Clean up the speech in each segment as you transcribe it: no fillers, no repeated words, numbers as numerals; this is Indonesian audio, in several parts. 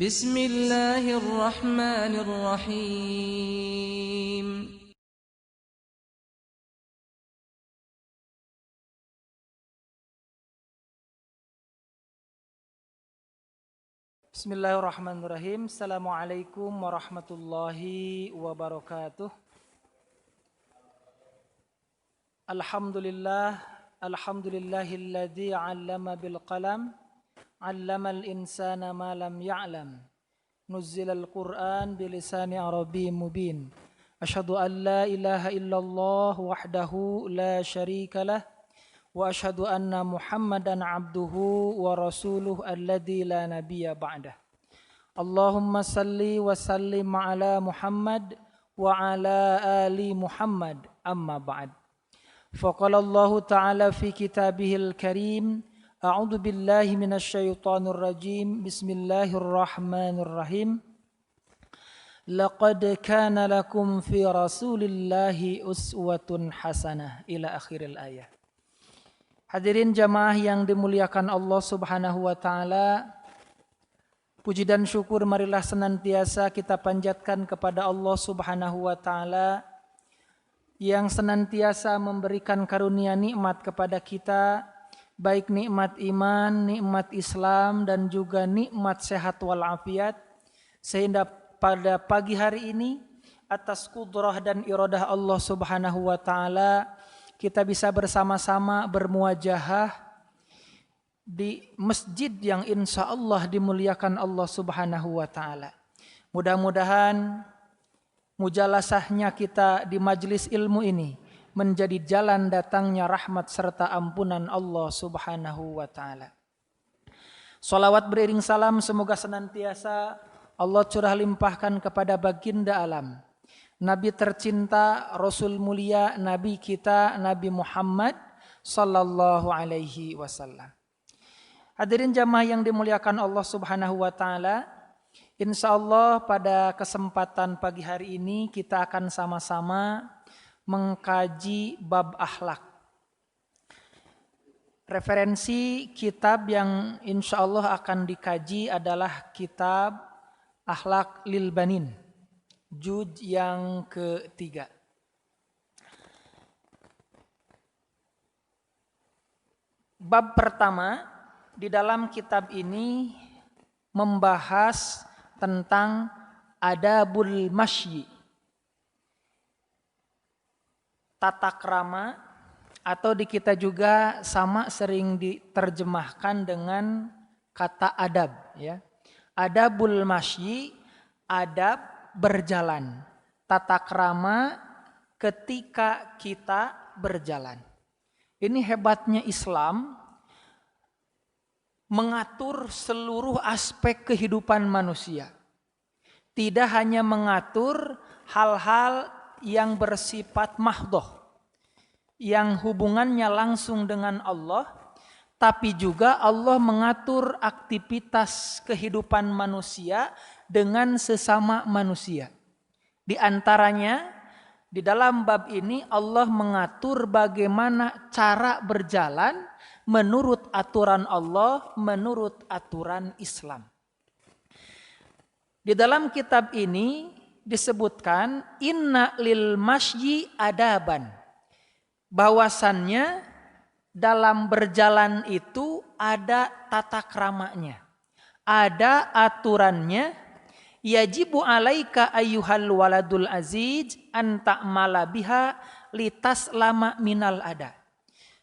بسم الله الرحمن الرحيم Bismillahirrahmanirrahim. Assalamualaikum warahmatullahi wabarakatuh. Alhamdulillahilladzi 'allama bil qalam, 'allamal insana ma lam ya'lam. Nuzzilal Qur'an bilisani Arabiyyin mubin. Asyhadu an la ilaha illallah wahdahu la syarikalah wa asyhadu anna Muhammadan abduhu wa rasuluh alladzi la nabiyya ba'dah. Allahumma salli wa sallim ala Muhammad wa ala ali Muhammad amma ba'd. Faqala Allah ta'ala fi kitabihil karim, a'udzu billahi minasy syaithanir rajim. Bismillahirrahmanirrahim. Laqad kana lakum fi Rasulillahi uswatun hasanah ila akhiril ayat. Hadirin jamaah yang dimuliakan Allah Subhanahu wa taala, puji dan syukur marilah senantiasa kita panjatkan kepada Allah Subhanahu wa taala yang senantiasa memberikan karunia nikmat kepada kita, baik nikmat iman, nikmat Islam dan juga nikmat sehat walafiat, sehingga pada pagi hari ini atas kudrah dan iradah Allah Subhanahu wa taala kita bisa bersama-sama bermuajahah di masjid yang insya Allah dimuliakan Allah Subhanahu wa ta'ala. Mudah-mudahan mujalasahnya kita di majlis ilmu ini menjadi jalan datangnya rahmat serta ampunan Allah Subhanahu wa ta'ala. Salawat beriring salam semoga senantiasa Allah curah limpahkan kepada baginda alam, Nabi tercinta, Rasul mulia, Nabi kita, Nabi Muhammad sallallahu alaihi wasallam. Hadirin jamaah yang dimuliakan Allah Subhanahu wa taala, insyaallah pada kesempatan pagi hari ini kita akan sama-sama mengkaji bab akhlak. Referensi kitab yang insyaallah akan dikaji adalah kitab Akhlak lil Banin, juz yang ketiga. Bab pertama di dalam kitab ini membahas tentang adabul masyi, tata krama, atau di kita juga sama sering diterjemahkan dengan kata adab, ya. Adabul masyi, adab berjalan, tata krama ketika kita berjalan. Ini hebatnya Islam, mengatur seluruh aspek kehidupan manusia. Tidak hanya mengatur hal-hal yang bersifat mahdhah, yang hubungannya langsung dengan Allah, tapi juga Allah mengatur aktivitas kehidupan manusia dengan sesama manusia. Di antaranya di dalam bab ini Allah mengatur bagaimana cara berjalan menurut aturan Allah, menurut aturan Islam. Di dalam kitab ini disebutkan inna lil masyi adaban, bahwasannya dalam berjalan itu ada tata kramanya, ada aturannya. Yajibu alaika ayyuhal waladul aziz an ta'mala biha litas lama minal ada.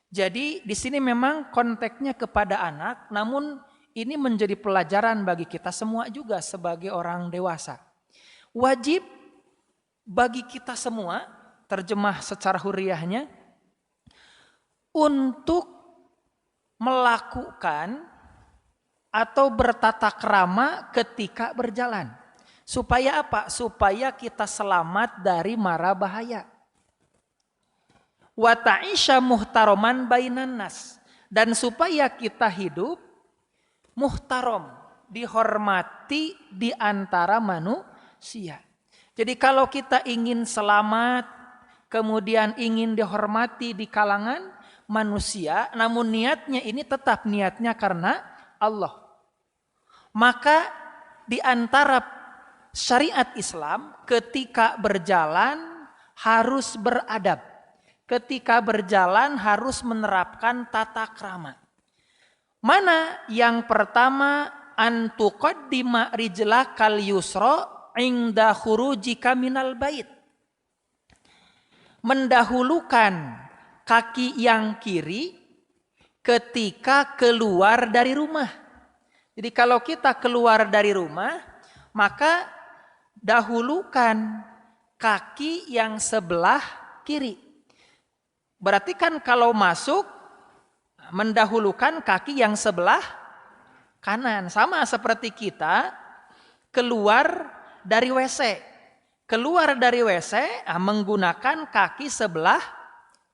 Jadi di sini memang konteksnya kepada anak, namun ini menjadi pelajaran bagi kita semua juga sebagai orang dewasa. Wajib bagi kita semua, terjemah secara hurriyahnya, untuk melakukan atau bertata krama ketika berjalan. Supaya apa? Supaya kita selamat dari mara bahaya. Wa ta'isha muhtaroman bainan nas, dan supaya kita hidup muhtarom, dihormati di antara manusia. Jadi kalau kita ingin selamat, kemudian ingin dihormati di kalangan manusia, namun niatnya ini tetap niatnya karena Allah, maka di antara syariat Islam ketika berjalan harus beradab. Ketika berjalan harus menerapkan tata krama. Mana yang pertama, antuqaddima rijlakal yusra inda khurujika minal bait. Mendahulukan kaki yang kiri ketika keluar dari rumah. Jadi kalau kita keluar dari rumah, maka dahulukan kaki yang sebelah kiri. Berarti kan kalau masuk, mendahulukan kaki yang sebelah kanan. Sama seperti kita keluar dari WC. Keluar dari WC menggunakan kaki sebelah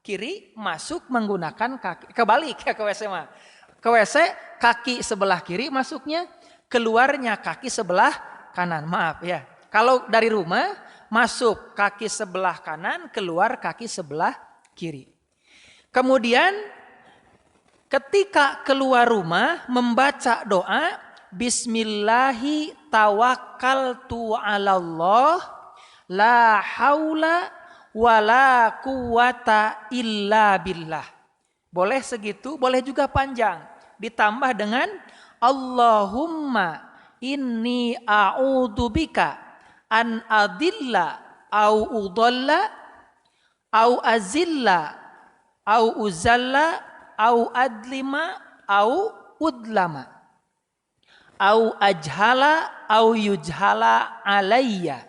kiri, masuk menggunakan kaki. Kebalik ya ke WC mah. Ke WC kaki sebelah kiri masuknya, keluarnya kaki sebelah kanan. Maaf ya. Kalau dari rumah masuk kaki sebelah kanan, keluar kaki sebelah kiri. Kemudian ketika keluar rumah membaca doa Bismillahi tawakkaltu 'alallah la haula wala quwata illa billah. Boleh segitu, boleh juga panjang. Ditambah dengan Allahumma inni a'udzubika an adilla au udalla au azilla au uzalla au adlima au udlama au ajhala au yujhala alayya.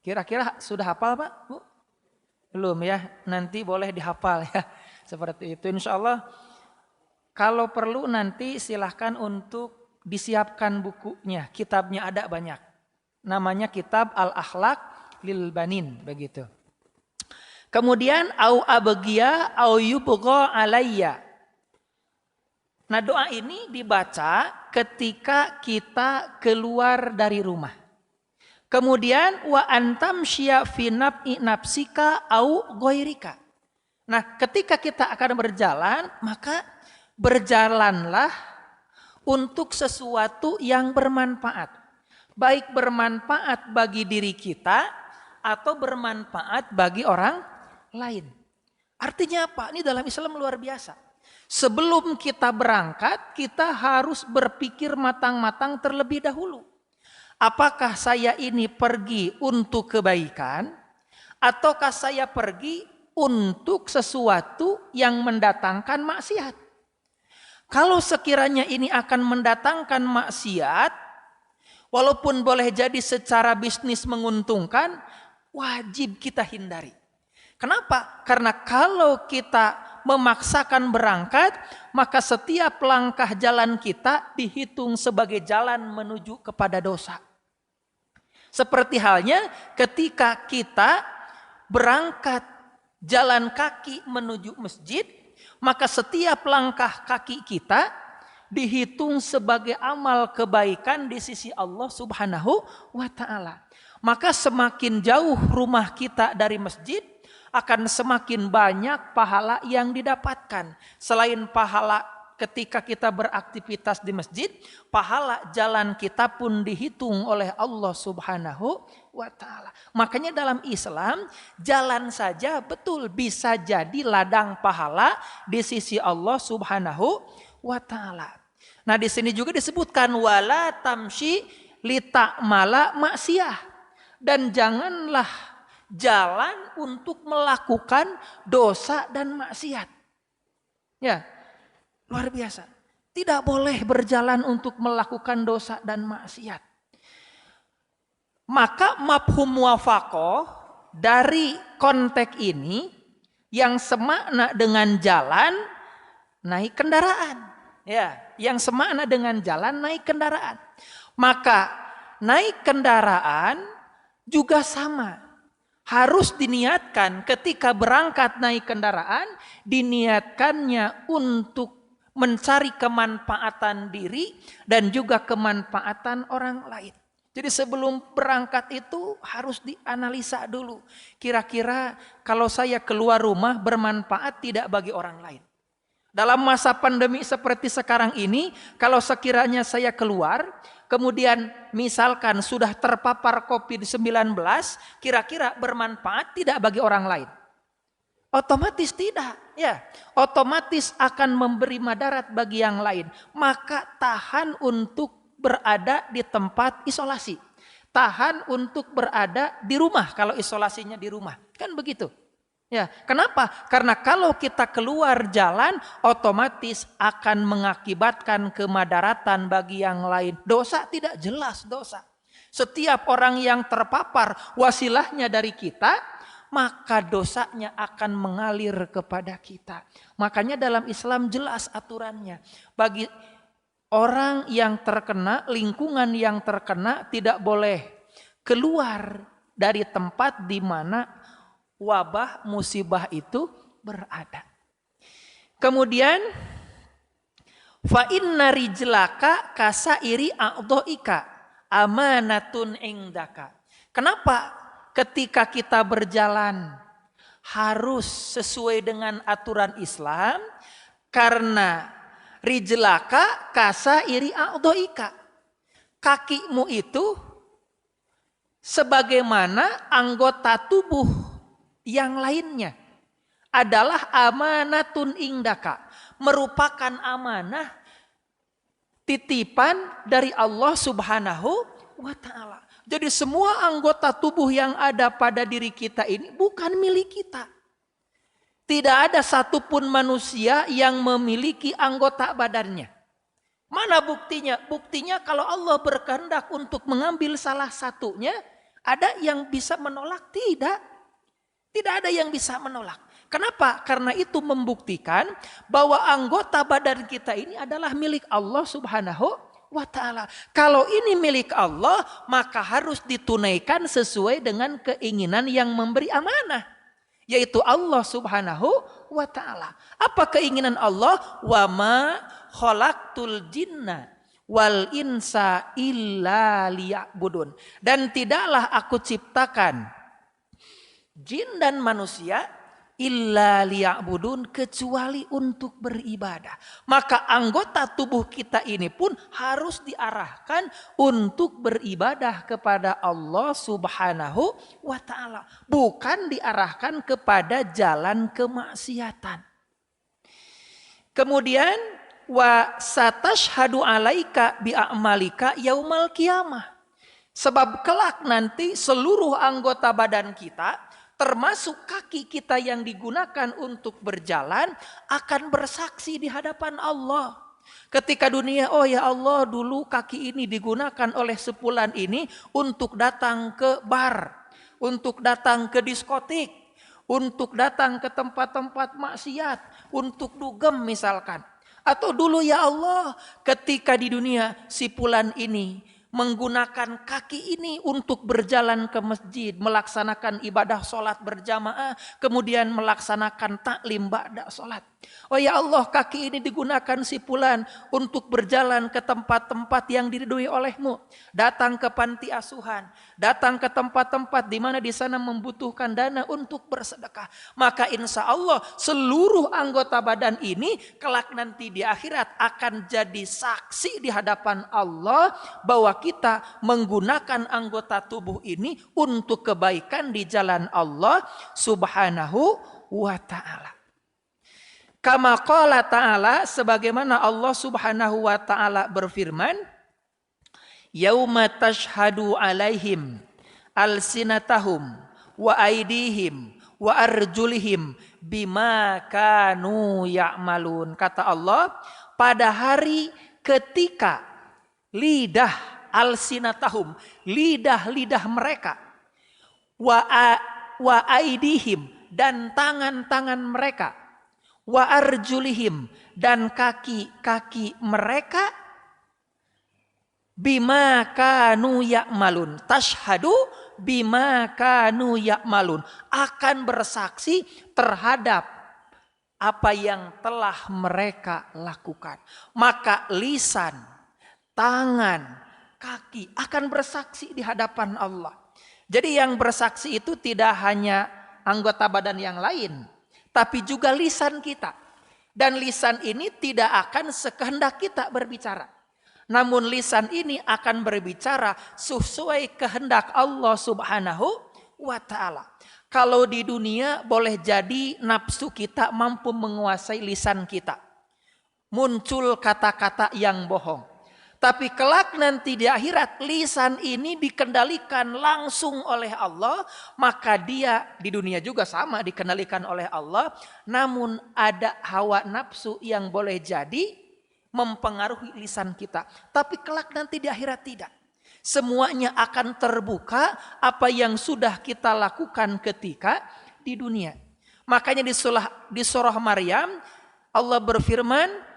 Kira-kira sudah hafal Pak? Bu? Belum ya? Nanti boleh dihafal ya. Seperti itu insyaallah. Kalau perlu nanti silahkan untuk disiapkan bukunya. Kitabnya ada banyak. Namanya kitab Al-Akhlaq lil Banin begitu. Kemudian au abghiya au yubgha alayya. Nah, doa ini dibaca ketika kita keluar dari rumah. Kemudian wa antamshiya fi nafsika au ghairika. Nah, ketika kita akan berjalan, maka berjalanlah untuk sesuatu yang bermanfaat. Baik bermanfaat bagi diri kita atau bermanfaat bagi orang lain. Artinya apa? Ini dalam Islam luar biasa. Sebelum kita berangkat, kita harus berpikir matang-matang terlebih dahulu. Apakah saya ini pergi untuk kebaikan ataukah saya pergi untuk sesuatu yang mendatangkan maksiat? Kalau sekiranya ini akan mendatangkan maksiat, walaupun boleh jadi secara bisnis menguntungkan, wajib kita hindari. Kenapa? Karena kalau kita memaksakan berangkat, maka setiap langkah jalan kita dihitung sebagai jalan menuju kepada dosa. Seperti halnya ketika kita berangkat jalan kaki menuju masjid, maka setiap langkah kaki kita dihitung sebagai amal kebaikan di sisi Allah Subhanahu wa ta'ala. Maka semakin jauh rumah kita dari masjid, akan semakin banyak pahala yang didapatkan. Selain pahala ketika kita beraktivitas di masjid, pahala jalan kita pun dihitung oleh Allah Subhanahu wa ta'ala. Makanya dalam Islam, jalan saja betul bisa jadi ladang pahala di sisi Allah Subhanahu wa ta'ala. Nah, di sini juga disebutkan wala tamshi lita'mala maksiyah, dan janganlah jalan untuk melakukan dosa dan maksiat. Ya, luar biasa. Tidak boleh berjalan untuk melakukan dosa dan maksiat. Maka mafhum muwafaqah dari konteks ini yang semakna dengan jalan naik kendaraan. Ya, yang semakna dengan jalan naik kendaraan. Maka naik kendaraan juga sama. Harus diniatkan ketika berangkat naik kendaraan, diniatkannya untuk mencari kemanfaatan diri dan juga kemanfaatan orang lain. Jadi sebelum berangkat itu harus dianalisa dulu. Kira-kira kalau saya keluar rumah bermanfaat tidak bagi orang lain. Dalam masa pandemi seperti sekarang ini, kalau sekiranya saya keluar, kemudian misalkan sudah terpapar COVID-19, kira-kira bermanfaat tidak bagi orang lain? Otomatis tidak, ya. Otomatis akan memberi madarat bagi yang lain. Maka tahan untuk berada di tempat isolasi. Tahan untuk berada di rumah kalau isolasinya di rumah. Kan begitu. Ya, kenapa? Karena kalau kita keluar jalan, otomatis akan mengakibatkan kemadaratan bagi yang lain. Dosa tidak jelas dosa. Setiap orang yang terpapar wasilahnya dari kita, maka dosanya akan mengalir kepada kita. Makanya dalam Islam jelas aturannya. Bagi orang yang terkena, lingkungan yang terkena tidak boleh keluar dari tempat di mana wabah musibah itu berada. Kemudian fa inna rijlaka kasairi a'dha'ika amanatun indaka. Kenapa ketika kita berjalan harus sesuai dengan aturan Islam? Karena rijlaka kasairi a'dha'ika. Kakimu itu sebagaimana anggota tubuh yang lainnya adalah amanatun indaka, merupakan amanah titipan dari Allah Subhanahu wa ta'ala. Jadi semua anggota tubuh yang ada pada diri kita ini bukan milik kita. Tidak ada satupun manusia yang memiliki anggota badannya. Mana buktinya? Buktinya kalau Allah berkehendak untuk mengambil salah satunya, ada yang bisa menolak? Tidak. Tidak ada yang bisa menolak. Kenapa? Karena itu membuktikan bahwa anggota badan kita ini adalah milik Allah Subhanahu wa ta'ala. Kalau ini milik Allah, maka harus ditunaikan sesuai dengan keinginan yang memberi amanah, yaitu Allah Subhanahu wa ta'ala. Apa keinginan Allah? Wa ma khalaqtul jinna wal insa illa liya'budun. Dan tidaklah aku ciptakan jin dan manusia illa liya'budun, kecuali untuk beribadah. Maka anggota tubuh kita ini pun harus diarahkan untuk beribadah kepada Allah Subhanahu wa ta'ala, bukan diarahkan kepada jalan kemaksiatan. Kemudian wa satashhadu alaika bi'amalika yaumal qiyamah. Sebab kelak nanti seluruh anggota badan kita, termasuk kaki kita yang digunakan untuk berjalan, akan bersaksi di hadapan Allah. Ketika dunia, oh ya Allah, dulu kaki ini digunakan oleh sepulan ini untuk datang ke bar, untuk datang ke diskotik, untuk datang ke tempat-tempat maksiat, untuk dugem misalkan. Atau dulu ya Allah, ketika di dunia si fulan ini menggunakan kaki ini untuk berjalan ke masjid, melaksanakan ibadah sholat berjamaah, kemudian melaksanakan taklim ba'da sholat. Oh ya Allah, kaki ini digunakan si fulan untuk berjalan ke tempat-tempat yang diridhoi olehmu, datang ke panti asuhan, datang ke tempat-tempat di mana di sana membutuhkan dana untuk bersedekah. Maka insya Allah seluruh anggota badan ini kelak nanti di akhirat akan jadi saksi di hadapan Allah bahwa kita menggunakan anggota tubuh ini untuk kebaikan di jalan Allah Subhanahu wa ta'ala. Kama qala ta'ala, sebagaimana Allah Subhanahu wa ta'ala berfirman, yauma tashhadu alaihim alsinatahum wa aidihim wa arjulihim bima kanu ya'malun. Kata Allah, pada hari ketika lidah alsinatahum, lidah-lidah mereka, wa aidihim, dan tangan-tangan mereka, wa arjulihim, dan kaki-kaki mereka, bima kanu ya'malun, tashhadu bima kanu ya'malun, akan bersaksi terhadap apa yang telah mereka lakukan. Maka lisan, tangan, kaki akan bersaksi di hadapan Allah. Jadi yang bersaksi itu tidak hanya anggota badan yang lain, tapi juga lisan kita. Dan lisan ini tidak akan sekehendak kita berbicara. Namun lisan ini akan berbicara sesuai kehendak Allah Subhanahu wa ta'ala. Kalau di dunia boleh jadi nafsu kita mampu menguasai lisan kita. Muncul kata-kata yang bohong. Tapi kelak nanti di akhirat lisan ini dikendalikan langsung oleh Allah. Maka dia di dunia juga sama dikendalikan oleh Allah. Namun ada hawa nafsu yang boleh jadi mempengaruhi lisan kita. Tapi kelak nanti di akhirat tidak. Semuanya akan terbuka apa yang sudah kita lakukan ketika di dunia. Makanya di surah Maryam Allah berfirman,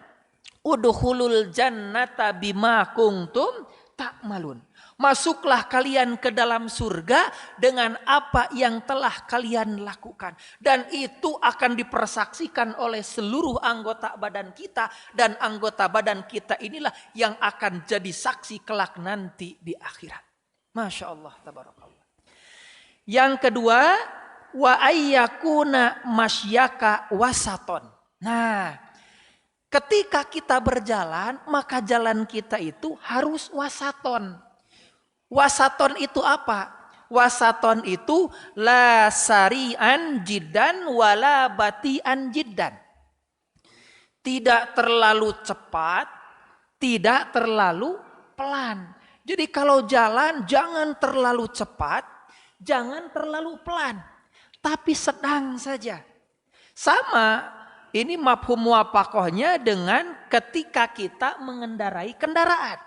udkhulul jannata bima kuntum ta'malun. Masuklah kalian ke dalam surga dengan apa yang telah kalian lakukan. Dan itu akan dipersaksikan oleh seluruh anggota badan kita. Dan anggota badan kita inilah yang akan jadi saksi kelak nanti di akhirat. Masya Allah, tabarakallah. Yang kedua, wa ayyakuna masyaka wasaton. Nah, ketika kita berjalan, maka jalan kita itu harus wasaton. Wasaton itu apa? Wasaton itu la sari'an jiddan wala bati'an jiddan. Tidak terlalu cepat, tidak terlalu pelan. Jadi kalau jalan jangan terlalu cepat, jangan terlalu pelan. Tapi sedang saja. Sama. Ini mafhum muwafaqahnya dengan ketika kita mengendarai kendaraan.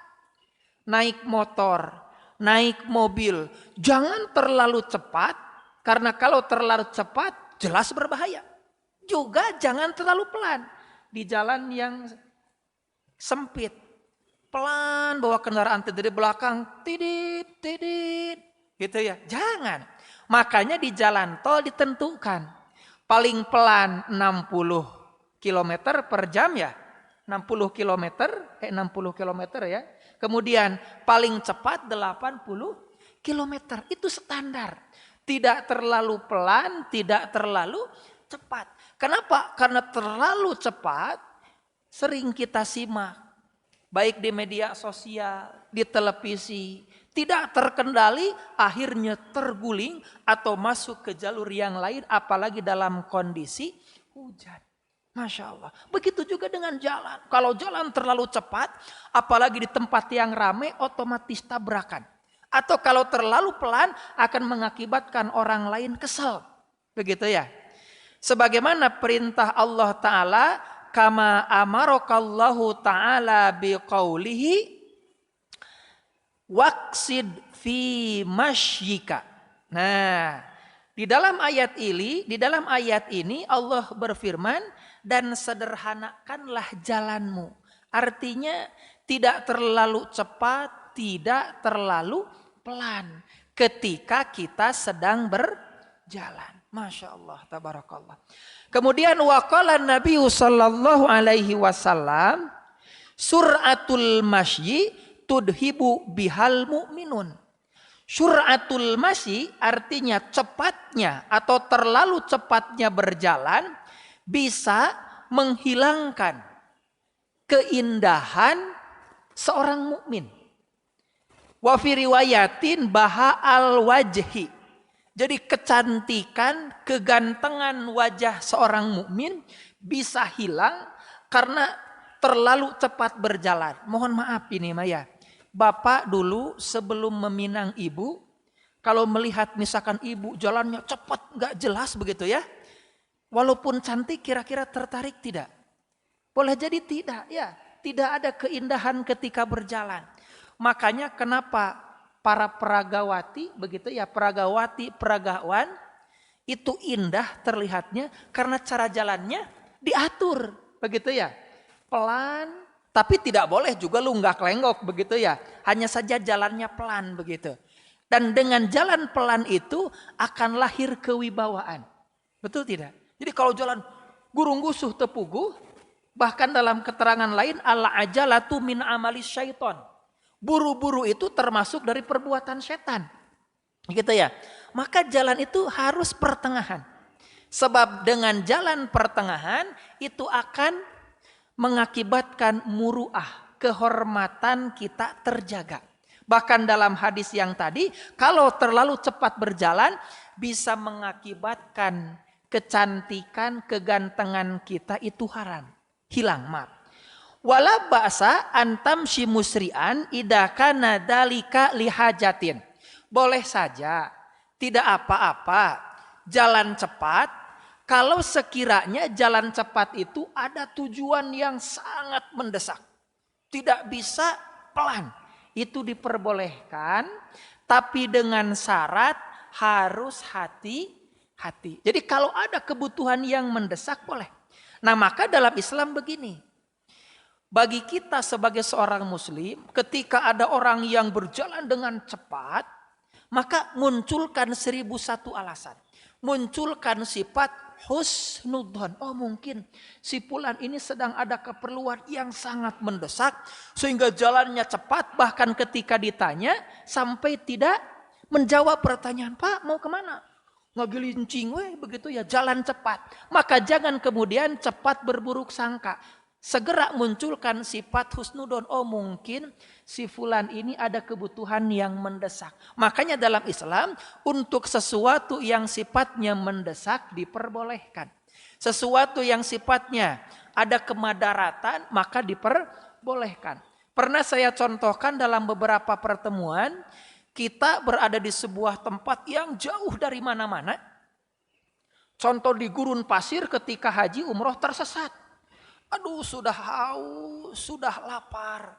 Naik motor, naik mobil. Jangan terlalu cepat, karena kalau terlalu cepat jelas berbahaya. Juga jangan terlalu pelan. Di jalan yang sempit. Pelan bawa kendaraan dari belakang. Tidit, tidit. Gitu ya. Jangan. Makanya di jalan tol ditentukan. Paling pelan 60 km per jam ya. 60 km ya. Kemudian paling cepat 80 km. Itu standar. Tidak terlalu pelan, tidak terlalu cepat. Kenapa? Karena terlalu cepat sering kita simak. Baik di media sosial, di televisi. Tidak terkendali, akhirnya terguling atau masuk ke jalur yang lain, apalagi dalam kondisi hujan. Masya Allah. Begitu juga dengan jalan. Kalau jalan terlalu cepat, apalagi di tempat yang ramai, otomatis tabrakan. Atau kalau terlalu pelan, akan mengakibatkan orang lain kesal. Begitu ya. Sebagaimana perintah Allah Ta'ala, kama amarakallahu ta'ala biqaulihi, waqsid fi masyika. Nah, di dalam ayat ini Allah berfirman, dan sederhanakanlah jalanmu. Artinya tidak terlalu cepat, tidak terlalu pelan ketika kita sedang berjalan. Masya Allah, tabarakallah. Kemudian waqala Nabi sallallahu alaihi wasallam, sur'atul masyi tudhibu bihal mu'minun. Sur'atul masyi artinya cepatnya atau terlalu cepatnya berjalan bisa menghilangkan keindahan seorang mukmin. Wa fi riwayatin baha al wajhi. Jadi kecantikan, kegantengan wajah seorang mukmin bisa hilang karena terlalu cepat berjalan. Mohon maaf ini Maya. Bapak dulu sebelum meminang ibu, kalau melihat misalkan ibu jalannya cepat, gak jelas begitu ya. Walaupun cantik kira-kira tertarik tidak? Boleh jadi tidak ya. Tidak ada keindahan ketika berjalan. Makanya kenapa para peragawati begitu ya, peragawati, peragawan itu indah terlihatnya karena cara jalannya diatur begitu ya. Pelan, tapi tidak boleh juga lunggak-lenggok begitu ya. Hanya saja jalannya pelan begitu. Dan dengan jalan pelan itu akan lahir kewibawaan. Betul tidak? Jadi kalau jalan gurung-gusuh tepuguh, bahkan dalam keterangan lain ala ajalatu min amalis syaiton. Buru-buru itu termasuk dari perbuatan setan. Gitu ya. Maka jalan itu harus pertengahan. Sebab dengan jalan pertengahan itu akan mengakibatkan muruah, kehormatan kita terjaga. Bahkan dalam hadis yang tadi, kalau terlalu cepat berjalan bisa mengakibatkan kecantikan, kegantengan kita itu haram, hilang, maaf. Wala ba'sa antam si musri'an idakana dalika lihajatin. Boleh saja, tidak apa-apa jalan cepat kalau sekiranya jalan cepat itu ada tujuan yang sangat mendesak. Tidak bisa pelan. Itu diperbolehkan, tapi dengan syarat harus hati-hati. Jadi kalau ada kebutuhan yang mendesak boleh. Nah maka dalam Islam begini. Bagi kita sebagai seorang muslim, ketika ada orang yang berjalan dengan cepat, maka munculkan 1001 alasan. Munculkan sifat husnudzon. Oh mungkin si fulan ini sedang ada keperluan yang sangat mendesak, sehingga jalannya cepat, bahkan ketika ditanya sampai tidak menjawab pertanyaan, Pak mau kemana? Ngegelincing begitu ya, jalan cepat. Maka jangan kemudian cepat berburuk sangka. Segera munculkan sifat husnudon. Oh mungkin si fulan ini ada kebutuhan yang mendesak. Makanya dalam Islam untuk sesuatu yang sifatnya mendesak diperbolehkan. Sesuatu yang sifatnya ada kemadaratan maka diperbolehkan. Pernah saya contohkan dalam beberapa pertemuan. Kita berada di sebuah tempat yang jauh dari mana-mana. Contoh di gurun pasir ketika haji umroh tersesat. Aduh sudah haus, sudah lapar.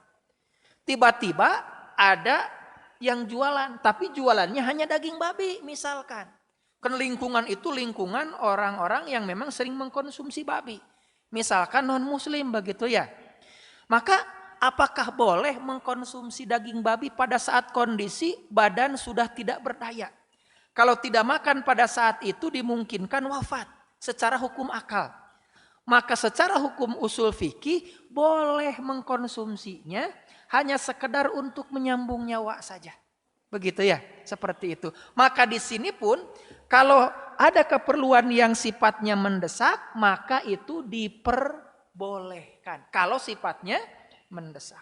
Tiba-tiba ada yang jualan, tapi jualannya hanya daging babi misalkan. Kan lingkungan itu lingkungan orang-orang yang memang sering mengkonsumsi babi. Misalkan non muslim begitu ya. Maka apakah boleh mengkonsumsi daging babi pada saat kondisi badan sudah tidak berdaya? Kalau tidak makan pada saat itu dimungkinkan wafat secara hukum akal. Maka secara hukum usul fikih boleh mengkonsumsinya hanya sekedar untuk menyambung nyawa saja. Begitu ya, seperti itu. Maka di sini pun kalau ada keperluan yang sifatnya mendesak, maka itu diperbolehkan. Kalau sifatnya mendesak.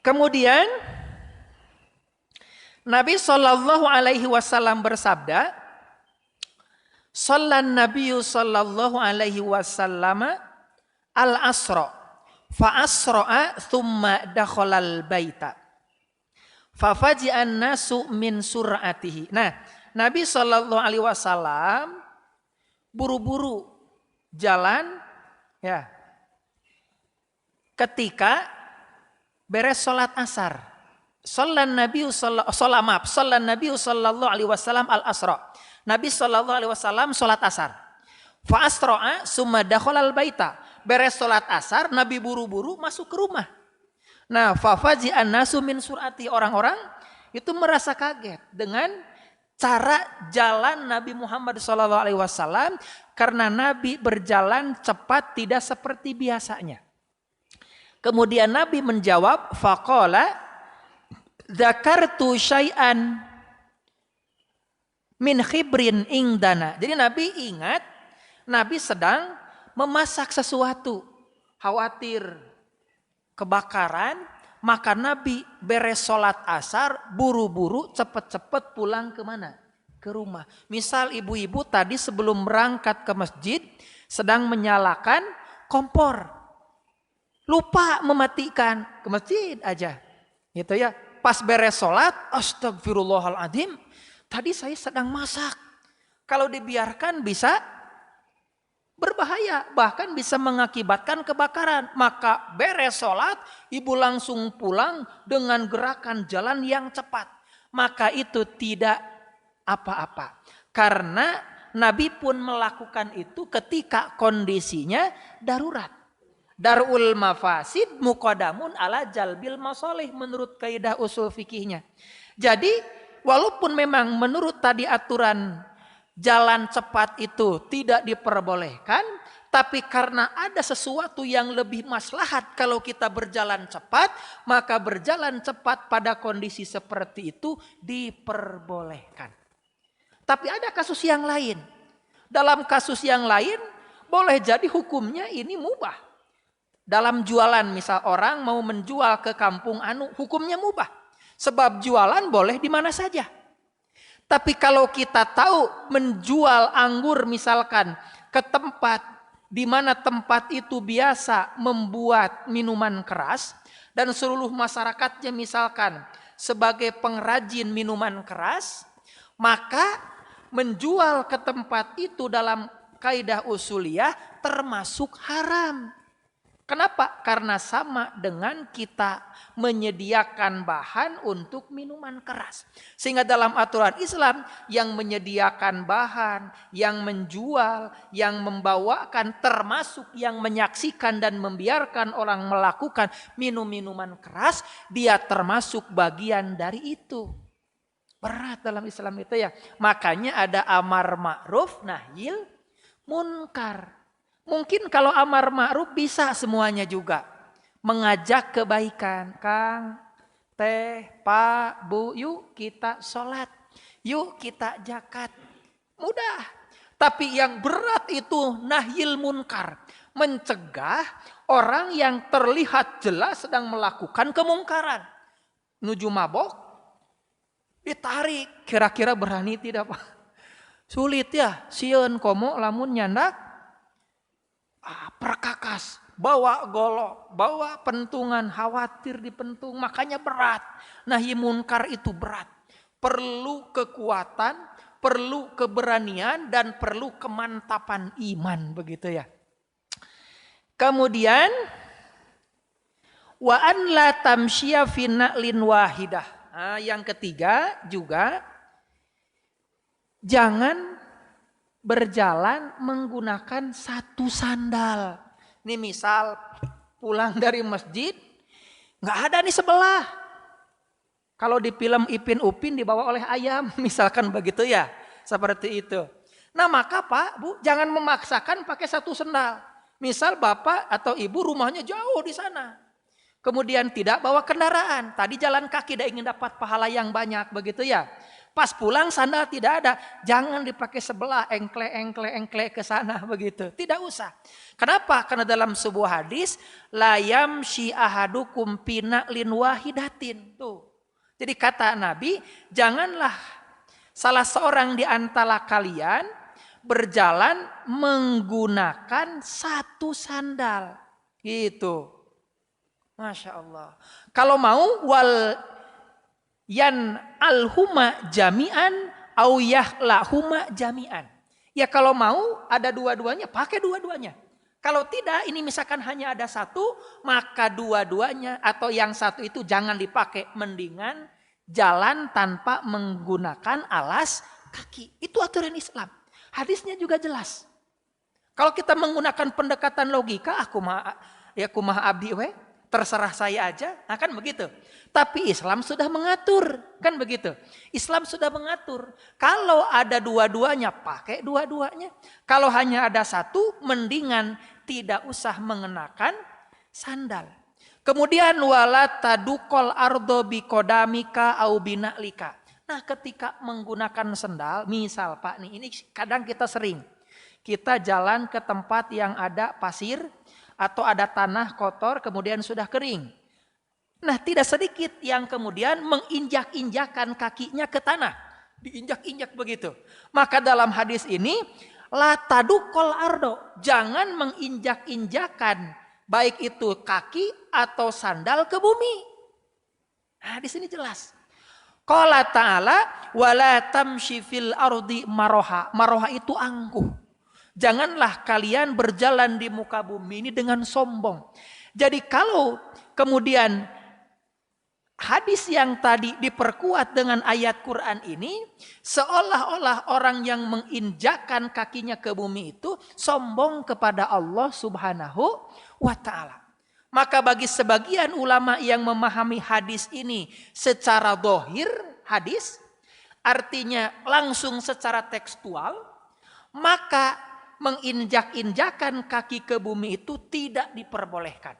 Kemudian Nabi Shallallahu Alaihi Wasallam bersabda, "Sallan Nabiyu Shallallahu Alaihi Wasallam al asra, fa asra'a thumma dakhalal baita, fa faji'an nasu min sur'atihi." Nah, Nabi Shallallahu Alaihi Wasallam buru-buru jalan, ya, ketika beres sholat asar. Sallan Nabi sallallahu alaihi wasallam al asra. Nabi sallallahu alaihi wasallam salat asar. Fa asra'a summa dakhala al baita. Beres salat asar, Nabi buru-buru masuk ke rumah. Nah, fa faji'an nasu min surati, orang-orang itu merasa kaget dengan cara jalan Nabi Muhammad sallallahu alaihi wasallam karena Nabi berjalan cepat tidak seperti biasanya. Kemudian Nabi menjawab, faqala dzakartu syai'an min khibrin indana. Jadi Nabi ingat, Nabi sedang memasak sesuatu, khawatir kebakaran, maka Nabi beres sholat asar, buru-buru cepet-cepet pulang ke mana? Ke rumah. Misal ibu-ibu tadi sebelum berangkat ke masjid sedang menyalakan kompor, lupa mematikan, ke masjid aja, gitu ya. Pas beres sholat, astagfirullahaladzim, tadi saya sedang masak. Kalau dibiarkan bisa berbahaya, bahkan bisa mengakibatkan kebakaran. Maka beres sholat, ibu langsung pulang dengan gerakan jalan yang cepat. Maka itu tidak apa-apa. Karena Nabi pun melakukan itu ketika kondisinya darurat. Darul mafasid muqaddamun ala jalbil masalih menurut kaidah usul fikihnya. Jadi walaupun memang menurut tadi aturan jalan cepat itu tidak diperbolehkan, tapi karena ada sesuatu yang lebih maslahat kalau kita berjalan cepat, maka berjalan cepat pada kondisi seperti itu diperbolehkan. Tapi ada kasus yang lain. Dalam kasus yang lain boleh jadi hukumnya ini mubah. Dalam jualan misal orang mau menjual ke kampung anu, hukumnya mubah. Sebab jualan boleh di mana saja. Tapi kalau kita tahu menjual anggur misalkan ke tempat di mana tempat itu biasa membuat minuman keras dan seluruh masyarakatnya misalkan sebagai pengrajin minuman keras, maka menjual ke tempat itu dalam kaidah usuliyah termasuk haram. Kenapa? Karena sama dengan kita menyediakan bahan untuk minuman keras. Sehingga dalam aturan Islam yang menyediakan bahan, yang menjual, yang membawakan, termasuk yang menyaksikan dan membiarkan orang melakukan minuman keras, dia termasuk bagian dari itu. Berat dalam Islam itu ya. Makanya ada amar ma'ruf nahyil munkar. Mungkin kalau amar ma'ruf bisa semuanya juga. Mengajak kebaikan. Kang, teh, pak, bu, yuk kita sholat. Yuk kita zakat. Mudah. Tapi yang berat itu nahyil munkar. Mencegah orang yang terlihat jelas sedang melakukan kemungkaran. Nuju mabok, ditarik. Kira-kira berani tidak Pak? Sulit ya. Sieun komo lamun nyandak. Perkakas, bawa golok, bawa pentungan, khawatir dipentung, makanya berat. Nahi munkar itu berat. Perlu kekuatan, perlu keberanian, dan perlu kemantapan iman, begitu ya. Kemudian, wa an la tamsyiya fi na'lin wahidah. Nah, yang ketiga juga, jangan berjalan menggunakan satu sandal. Ini misal pulang dari masjid, nggak ada nih sebelah. Kalau di film Ipin Upin dibawa oleh ayam, misalkan begitu ya, seperti itu. Nah maka Pak, Bu, jangan memaksakan pakai satu sandal. Misal Bapak atau Ibu rumahnya jauh di sana. Kemudian tidak bawa kendaraan, tadi jalan kaki dah ingin dapat pahala yang banyak, begitu ya. Pas pulang sandal tidak ada, jangan dipakai sebelah, engkle ke sana begitu. Tidak usah. Kenapa? Karena dalam sebuah hadis, la yamshi ahadukum pina lin wahidatin. Tuh. Jadi kata Nabi, janganlah salah seorang di antara kalian berjalan menggunakan satu sandal. Gitu. Masya Allah. Kalau mau wal yan alhuma jami'an au yahlahuma jami'an. Ya kalau mau ada dua-duanya, pakai dua-duanya. Kalau tidak, ini misalkan hanya ada satu, maka dua-duanya atau yang satu itu jangan dipakai. Mendingan jalan tanpa menggunakan alas kaki. Itu aturan Islam. Hadisnya juga jelas. Kalau kita menggunakan pendekatan logika, aku mah abdi we. Terserah saya aja, nah kan begitu. Tapi Islam sudah mengatur, kan begitu. Islam sudah mengatur. Kalau ada dua-duanya, pakai dua-duanya. Kalau hanya ada satu, mendingan tidak usah mengenakan sandal. Kemudian wala tadukol ardo bikodamika au binaklika. Nah ketika menggunakan sandal, misal Pak nih, ini kadang kita sering. Kita jalan ke tempat yang ada pasir, atau ada tanah kotor kemudian sudah kering. Nah tidak sedikit yang kemudian menginjak-injakan kakinya ke tanah. Diinjak-injak begitu. Maka dalam hadis ini, la tadukol ardo. Jangan menginjak-injakan baik itu kaki atau sandal ke bumi. Nah di sini jelas. Qala ta'ala wala tamshi fil ardi maroha. Maroha itu angkuh. Janganlah kalian berjalan di muka bumi ini dengan sombong. Jadi kalau kemudian hadis yang tadi diperkuat dengan ayat Quran ini, seolah-olah orang yang menginjakkan kakinya ke bumi itu sombong kepada Allah Subhanahu wa ta'ala. Maka bagi sebagian ulama yang memahami hadis ini secara dohir hadis, artinya langsung secara tekstual, maka menginjak-injakan kaki ke bumi itu tidak diperbolehkan.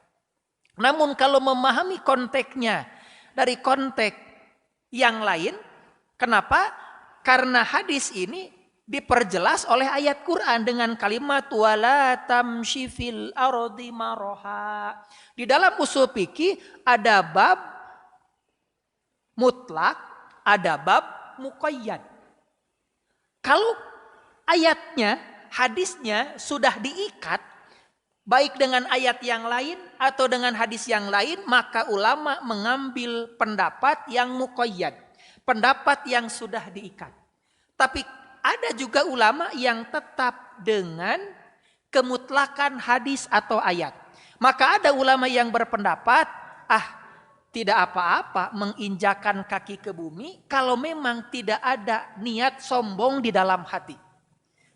Namun kalau memahami konteksnya dari konteks yang lain, kenapa? Karena hadis ini diperjelas oleh ayat Quran dengan kalimat wala tamshi fil ardi maraha. Di dalam usul fikih ada bab mutlak, ada bab muqayyad. Kalau ayatnya, hadisnya sudah diikat baik dengan ayat yang lain atau dengan hadis yang lain, maka ulama mengambil pendapat yang muqayyad, pendapat yang sudah diikat. Tapi ada juga ulama yang tetap dengan kemutlakan hadis atau ayat. Maka ada ulama yang berpendapat, tidak apa-apa menginjakan kaki ke bumi kalau memang tidak ada niat sombong di dalam hati.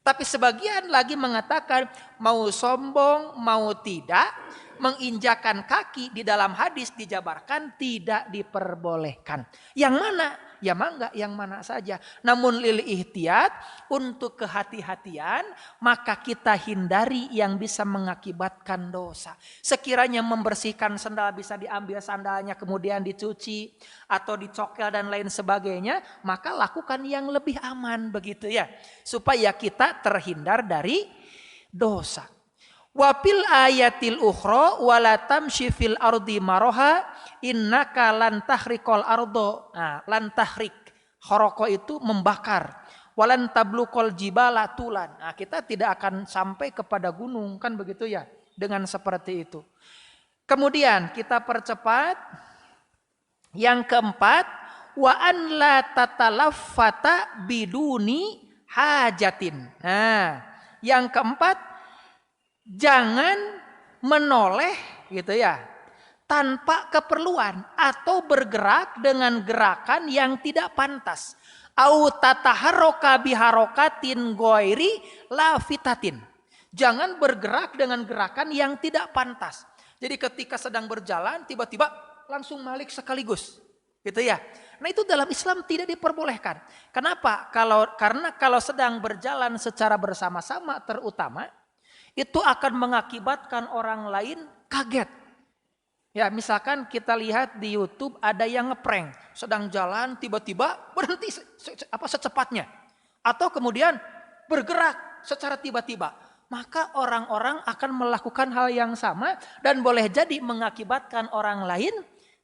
Tapi sebagian lagi mengatakan mau sombong mau tidak, menginjakan kaki di dalam hadis dijabarkan tidak diperbolehkan. Yang mana? Ya mangga yang mana saja. Namun lil ihtiyat, untuk kehati-hatian, maka kita hindari yang bisa mengakibatkan dosa. Sekiranya membersihkan sandal bisa diambil sandalnya kemudian dicuci atau dicokel dan lain sebagainya, maka lakukan yang lebih aman begitu ya. Supaya kita terhindar dari dosa. Wapil ayatil ukhra wala tamshi fil ardi maraha innaka lan tahriqal ardo. Nah, lan tahrik kharaqa itu membakar. Walan tabluqal jibala tulan. Nah, kita tidak akan sampai kepada gunung kan begitu ya dengan seperti itu. Kemudian kita percepat yang keempat, wa an la tatalaffata biduni hajatin. Nah, yang keempat, jangan menoleh gitu ya tanpa keperluan atau bergerak dengan gerakan yang tidak pantas. Au tataharroka biharokatin ghairi lafitatin. Jangan bergerak dengan gerakan yang tidak pantas. Jadi ketika sedang berjalan tiba-tiba langsung balik sekaligus. Gitu ya. Nah itu dalam Islam tidak diperbolehkan. Kenapa? Karena kalau sedang berjalan secara bersama-sama terutama itu akan mengakibatkan orang lain kaget. Ya, misalkan kita lihat di YouTube ada yang ngeprank, sedang jalan tiba-tiba berhenti secepatnya atau kemudian bergerak secara tiba-tiba. Maka orang-orang akan melakukan hal yang sama dan boleh jadi mengakibatkan orang lain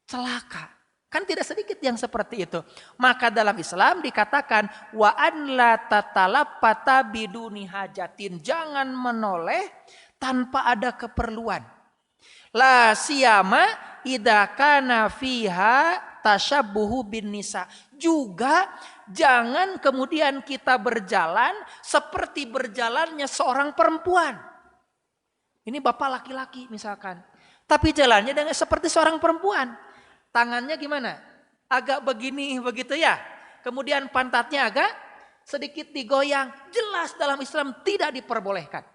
celaka. Kan tidak sedikit yang seperti itu. Maka dalam Islam dikatakan wa an la tatalaffata biduni hajatin. Jangan menoleh tanpa ada keperluan. La siyama idza kana fiha tasyabbuhu bin nisa. Juga jangan kemudian kita berjalan seperti berjalannya seorang perempuan. Ini bapak laki-laki misalkan. Tapi jalannya dengan seperti seorang perempuan. Tangannya gimana? Agak begini begitu ya. Kemudian pantatnya agak sedikit digoyang. Jelas dalam Islam tidak diperbolehkan.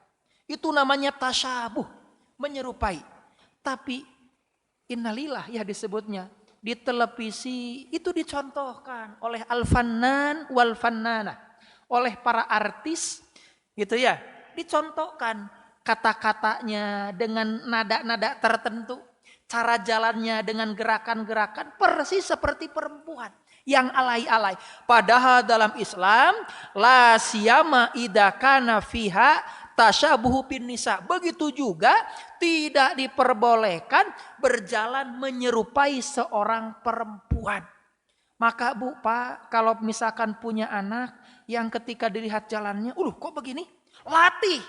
Itu namanya tasyabuh, menyerupai. Tapi innalillah ya disebutnya. Di televisi itu dicontohkan oleh al-fannan wal fannana. Oleh para artis gitu ya. Dicontohkan kata-katanya dengan nada-nada tertentu. Cara jalannya dengan gerakan-gerakan persis seperti perempuan yang alay-alay. Padahal dalam Islam la siyama idza kana fiha tasyabuhu bin nisa. Begitu juga tidak diperbolehkan berjalan menyerupai seorang perempuan. Maka Bu, Pak, kalau misalkan punya anak yang ketika dilihat jalannya, kok begini? Latih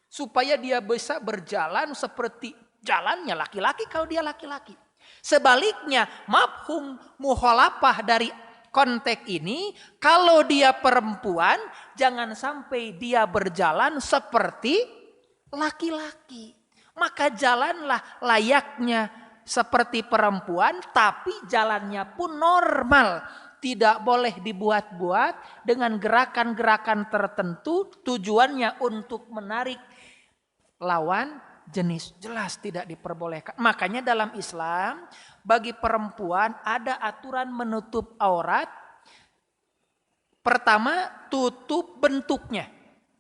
supaya dia bisa berjalan seperti jalannya laki-laki kalau dia laki-laki. Sebaliknya mafhum mukhalafah dari konteks ini, kalau dia perempuan jangan sampai dia berjalan seperti laki-laki. Maka jalanlah layaknya seperti perempuan tapi jalannya pun normal. Tidak boleh dibuat-buat dengan gerakan-gerakan tertentu tujuannya untuk menarik lawan jenis. Jelas tidak diperbolehkan. Makanya dalam Islam bagi perempuan ada aturan menutup aurat. Pertama tutup bentuknya.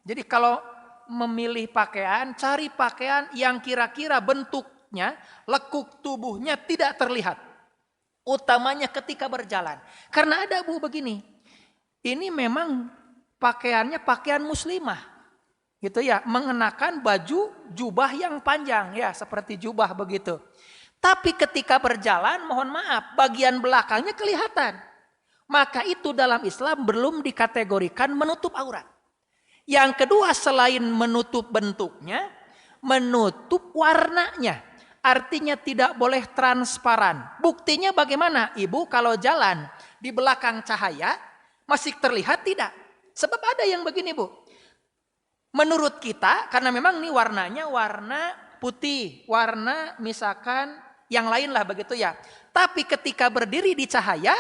Jadi kalau memilih pakaian, cari pakaian yang kira-kira bentuknya, lekuk tubuhnya tidak terlihat. Utamanya ketika berjalan. Karena ada Bu begini. ini memang pakaiannya pakaian muslimah. Gitu ya, mengenakan baju jubah yang panjang ya, seperti jubah begitu. Tapi ketika berjalan, mohon maaf, bagian belakangnya kelihatan. Maka itu dalam Islam belum dikategorikan menutup aurat. Yang kedua, selain menutup bentuknya, menutup warnanya. Artinya tidak boleh transparan. Buktinya bagaimana? Ibu kalau jalan di belakang cahaya masih terlihat tidak? Sebab ada yang begini, Bu. Menurut kita, karena memang ini warnanya warna putih, warna misalkan yang lain lah begitu ya. Tapi ketika berdiri di cahaya,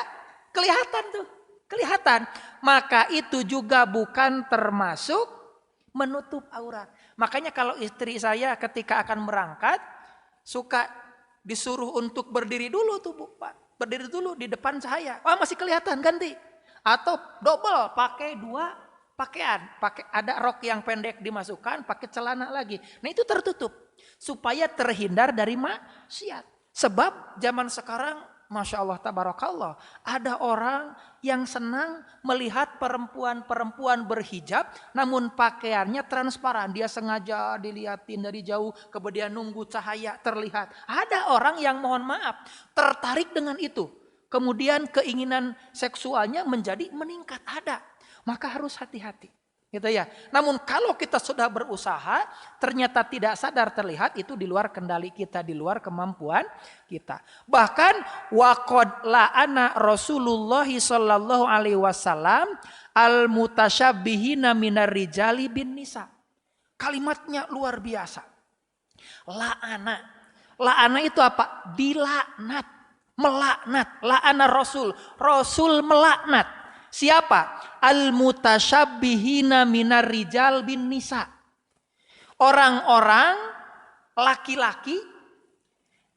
kelihatan tuh. Kelihatan. Maka itu juga bukan termasuk menutup aurat. Makanya kalau istri saya ketika akan berangkat, suka disuruh untuk berdiri dulu tuh Bu, Pak. Berdiri dulu di depan cahaya. Oh masih kelihatan, ganti. Atau double, pakai 2 pakaian. Ada rok yang pendek dimasukkan, pakai celana lagi. Nah itu tertutup. Supaya terhindar dari maksiat. Sebab zaman sekarang, Masya Allah, tabarakallah, ada orang yang senang melihat perempuan-perempuan berhijab, namun pakaiannya transparan. Dia sengaja dilihatin dari jauh, kemudian nunggu cahaya terlihat. Ada orang yang mohon maaf, tertarik dengan itu. Kemudian keinginan seksualnya menjadi meningkat, ada. Maka harus hati-hati. Gitu ya. Namun kalau kita sudah berusaha, ternyata tidak sadar terlihat, itu di luar kendali kita, di luar kemampuan kita. Bahkan waqad la'ana Rasulullah sallallahu alaihi wasallam al-mutasyabbihina minar rijali bin nisa. Kalimatnya luar biasa. La'ana. La'ana itu apa? Dilaknat, melaknat. La'ana Rasul. Rasul melaknat. Siapa? Al-mutasyabbihina minar rijal bin nisa. Orang-orang laki-laki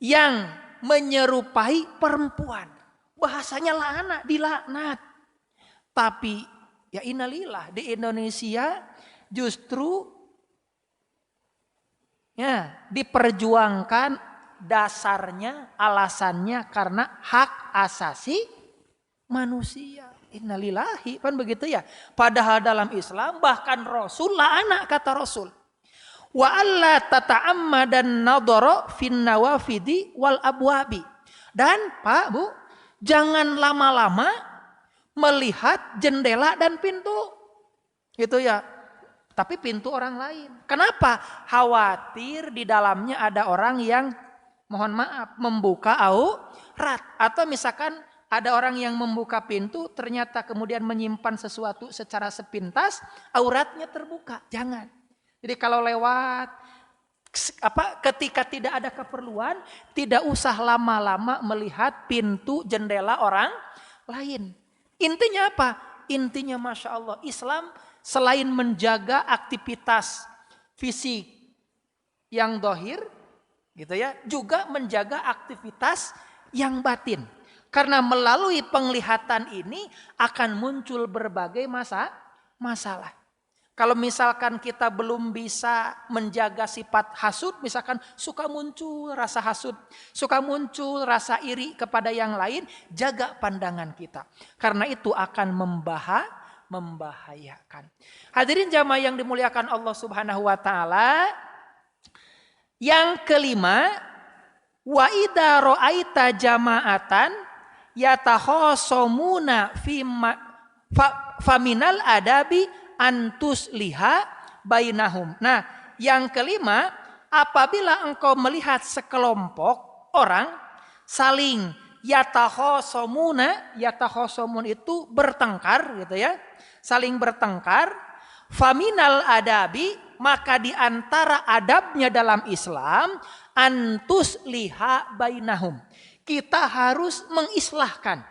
yang menyerupai perempuan. Bahasanya la'ana, dilaknat. Tapi ya innalillah, di Indonesia justru ya diperjuangkan dasarnya, alasannya karena hak asasi manusia. Innalillahi, kan begitu ya. Padahal dalam Islam bahkan Rasul la'ana, kata Rasul. Wa alla tata'ammadan nadhara fin nawafidi wal abwabi. Dan Pak, Bu, jangan lama-lama melihat jendela dan pintu. Gitu ya. Tapi pintu orang lain. Kenapa? Khawatir di dalamnya ada orang yang mohon maaf membuka aurat, atau misalkan ada orang yang membuka pintu, ternyata kemudian menyimpan sesuatu secara sepintas, auratnya terbuka. Jangan. Jadi kalau lewat, ketika tidak ada keperluan, tidak usah lama-lama melihat pintu jendela orang lain. Intinya apa? Intinya Masya Allah, Islam selain menjaga aktivitas fisik yang dohir, gitu ya, juga menjaga aktivitas yang batin. Karena melalui penglihatan ini akan muncul berbagai masalah. Kalau misalkan kita belum bisa menjaga sifat hasud, misalkan suka muncul rasa hasud, suka muncul rasa iri kepada yang lain, jaga pandangan kita. Karena itu akan membahayakan. Hadirin jamaah yang dimuliakan Allah Subhanahu wa taala. Yang kelima, wa idza ra'aita jama'atan yatakhasomuna faminal adabi antus liha bainahum. Nah, yang kelima, apabila engkau melihat sekelompok orang saling yatakhosomun itu bertengkar gitu ya, saling bertengkar, faminal adabi, maka di antara adabnya dalam Islam antus liha bainahum. Kita harus mengislahkan,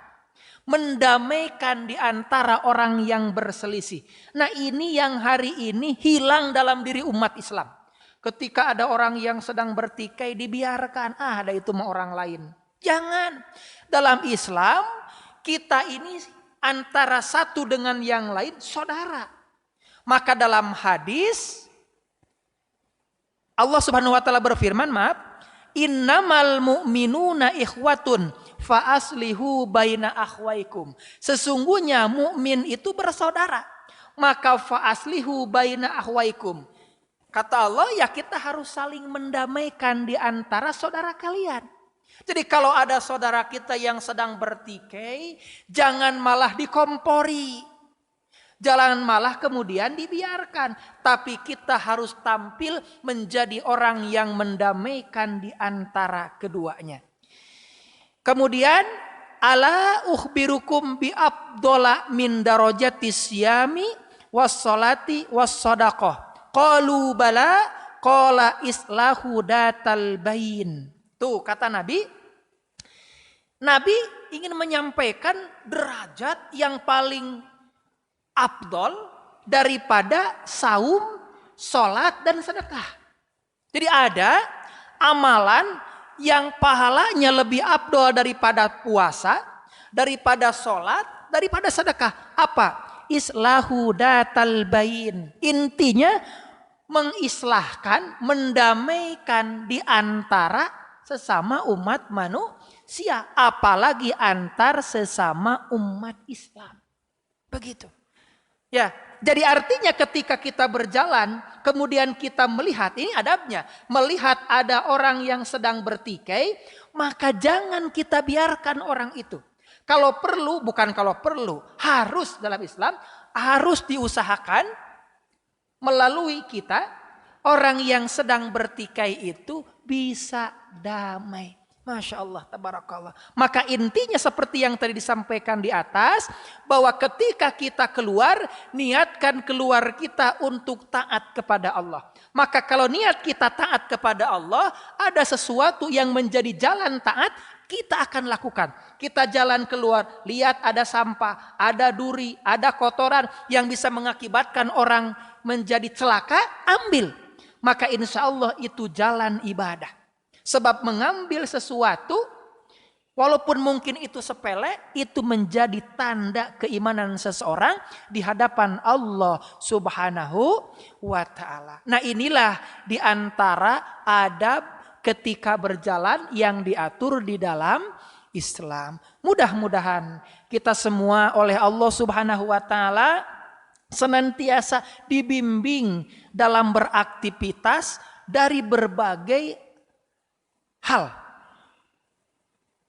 mendamaikan di antara orang yang berselisih. Nah ini yang hari ini hilang dalam diri umat Islam. Ketika ada orang yang sedang bertikai, dibiarkan. Ada itu mah orang lain. Jangan. Dalam Islam kita ini antara satu dengan yang lain saudara. Maka dalam hadis Allah Subhanahu wa taala berfirman, innamal mu'minuna ikhwatun fa aslihu baina akhwaikum. Sesungguhnya mukmin itu bersaudara. Maka fa aslihu baina akhwaikum. Kata Allah, ya kita harus saling mendamaikan di antara saudara kalian. Jadi kalau ada saudara kita yang sedang bertikai, jangan malah dikompori. Jangan malah kemudian dibiarkan. Tapi kita harus tampil menjadi orang yang mendamaikan di antara keduanya. Kemudian, ala ukhbirukum bi afdala min darajatis siyami was salati was sadaqah. Qalu bala qala islahu datal bain. Tuh kata Nabi. Nabi ingin menyampaikan derajat yang paling afdol daripada saum, salat dan sedekah. Jadi ada amalan yang pahalanya lebih afdol daripada puasa, daripada salat, daripada sedekah. Apa? Islahu datal bain. Intinya mengislahkan, mendamaikan di antara sesama umat manusia. Apalagi antar sesama umat Islam. Begitu. Ya, jadi artinya ketika kita berjalan, kemudian kita melihat, ini adabnya. Melihat ada orang yang sedang bertikai, maka jangan kita biarkan orang itu. Kalau perlu, bukan kalau perlu, harus dalam Islam, harus diusahakan melalui kita, orang yang sedang bertikai itu bisa damai. Masya Allah, tabarakallah. Maka intinya seperti yang tadi disampaikan di atas, bahwa ketika kita keluar, niatkan keluar kita untuk taat kepada Allah. Maka kalau niat kita taat kepada Allah, ada sesuatu yang menjadi jalan taat, kita akan lakukan. Kita jalan keluar, lihat ada sampah, ada duri, ada kotoran yang bisa mengakibatkan orang menjadi celaka, ambil. Maka insya Allah itu jalan ibadah. Sebab mengambil sesuatu, walaupun mungkin itu sepele, itu menjadi tanda keimanan seseorang di hadapan Allah Subhanahu wa ta'ala. Nah inilah di antara adab ketika berjalan yang diatur di dalam Islam. Mudah-mudahan kita semua oleh Allah Subhanahu wa ta'ala senantiasa dibimbing dalam beraktivitas dari berbagai hal.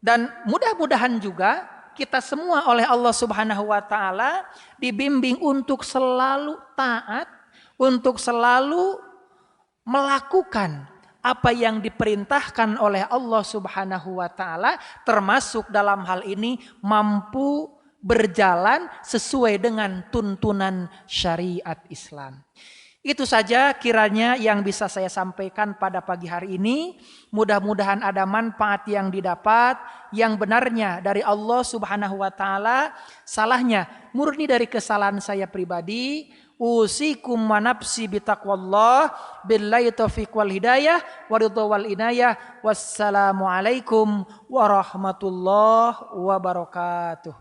Dan mudah-mudahan juga kita semua oleh Allah Subhanahu wa ta'ala dibimbing untuk selalu taat, untuk selalu melakukan apa yang diperintahkan oleh Allah Subhanahu wa ta'ala, termasuk dalam hal ini mampu berjalan sesuai dengan tuntunan syariat Islam. Itu saja kiranya yang bisa saya sampaikan pada pagi hari ini. Mudah-mudahan ada manfaat yang didapat, yang benarnya dari Allah Subhanahu wa ta'ala, salahnya murni dari kesalahan saya pribadi. Usikum wa nafsi bitaqwallah, billahi taufiq wal hidayah wa ridha wal inayah. Wassalamualaikum warahmatullahi wabarakatuh.